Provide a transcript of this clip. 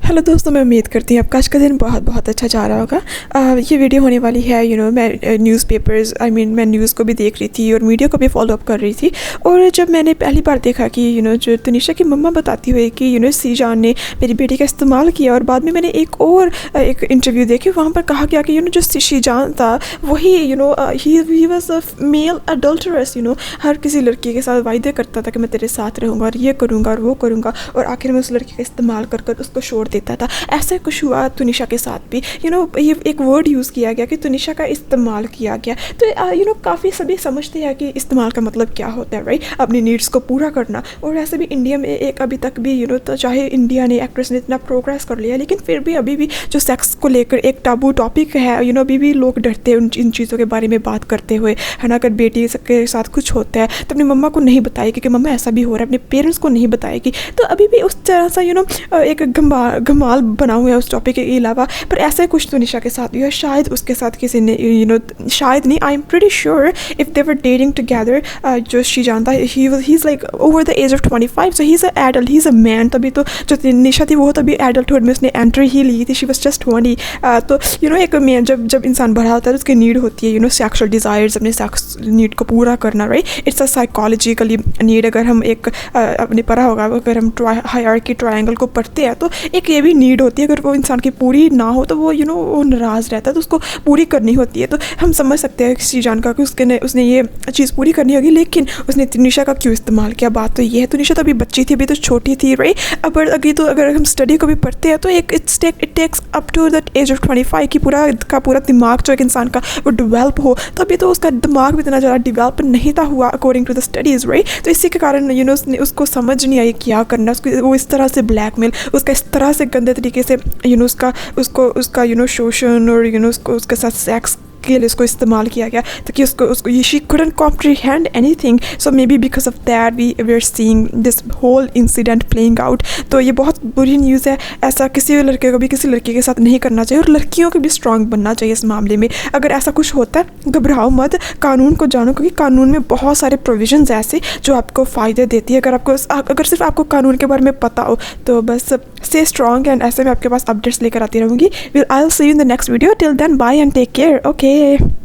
Hello दोस्तों, मैं उम्मीद करती हूँ आपका आज का दिन बहुत बहुत अच्छा जा रहा होगा। ये वीडियो होने वाली है मैं न्यूज़पेपर्स मैं न्यूज़ को भी देख रही थी और मीडिया को भी फॉलो अप कर रही थी। और जब मैंने पहली बार देखा कि जो तनिषा की मम्मा बताती हुई कि सीजान ने मेरी बेटी का इस्तेमाल किया, और बाद में मैंने एक इंटरव्यू देखी, वहाँ पर कहा गया कि जो सीजान था वही ही वाज अ मेल अडल्टरस। हर किसी लड़की के साथ वायदे करता था कि मैं तेरे साथ रहूँगा और ये करूँगा और वो करूँगा, और आखिर में उस लड़की का इस्तेमाल कर उसको छोड़ देता था। ऐसा कुछ हुआ तनिषा के साथ भी। ये एक वर्ड यूज़ किया गया कि तनिषा का इस्तेमाल किया गया। तो काफ़ी सभी समझते हैं कि इस्तेमाल का मतलब क्या होता है, राइट? अपनी नीड्स को पूरा करना। और ऐसे भी इंडिया में एक अभी तक भी तो चाहे इंडिया ने एक्ट्रेस ने इतना प्रोग्रेस कर लिया, लेकिन फिर भी अभी भी जो सेक्स को लेकर एक टाबू टॉपिक है, अभी भी लोग डरते हैं इन चीज़ों के बारे में बात करते हुए, है ना। अगर बेटी के साथ कुछ होता है तो अपनी मम्मा को नहीं बताएगी कि मम्मा ऐसा भी हो रहा है, अपने पेरेंट्स को नहीं बताएगी। तो अभी भी उस तरह सा एक घमाल बना हुआ है उस टॉपिक के अलावा। पर ऐसा कुछ तनिषा के साथ भी है। शायद उसके साथ किसी ने शायद नहीं, I am pretty sure if they were dating together, जो शीजान था, he is like over the age of 25, so he is a adult, he is a man. तभी तो जो तनिषा थी वो तभी एडल्टहुड में उसने एंट्री ही ली थी, शी वाज जस्ट 20। तो एक मैन जब इंसान बड़ा होता है तो उसकी नीड होती है सेक्सुअल डिज़ायर्स, अपने सेक्स नीड को पूरा करना, right? It's a psychologically need. अगर हम अपने पढ़ा होगा, अगर हम हायरार्की ट्रायंगल को पढ़ते हैं तो एक ये भी नीड होती है। अगर वो इंसान की पूरी ना हो तो वो वो नाराज़ रहता है, तो उसको पूरी करनी होती है। तो हम समझ सकते हैं सीजान का कि उसने ये चीज़ पूरी करनी होगी, लेकिन उसने तनिषा का क्यों इस्तेमाल किया। बात तो ये है, तनिषा तो अभी बच्ची थी, अभी तो छोटी थी, राइट? अगर हम स्टडी को भी पढ़ते हैं तो it takes up to that age of 25 की पूरा दिमाग जो एक इंसान का वो डेवलप हो। तो अभी तो उसका दिमाग भी इतना ज़्यादा डेवलप नहीं था हुआ according to the studies, right? तो इसी के कारण उसको समझ नहीं आई क्या करना। वो इस तरह से ब्लैकमेल, उसका इस तरह से गंदे तरीके से उसका शोषण और उसके साथ सेक्स के लिए उसको इस्तेमाल किया गया, ताकि उसको she couldn't comprehend anything, so maybe because of that we are seeing this whole incident playing out। तो ये बहुत बुरी न्यूज़ है। ऐसा किसी भी लड़के को भी किसी लड़की के साथ नहीं करना चाहिए, और लड़कियों को भी स्ट्रांग बनना चाहिए इस मामले में। अगर ऐसा कुछ होता है घबराओ मत, कानून को जानो, क्योंकि कानून में बहुत सारे प्रोविजंस ऐसे जो आपको फ़ायदे देती है। अगर सिर्फ आपको कानून के बारे में पता हो तो बस स्टे स्ट्रांग, एंड ऐसे में आपके पास अपडेट्स लेकर आती रहूँगी। I will see you in the next video. Till then bye and take care. Okay.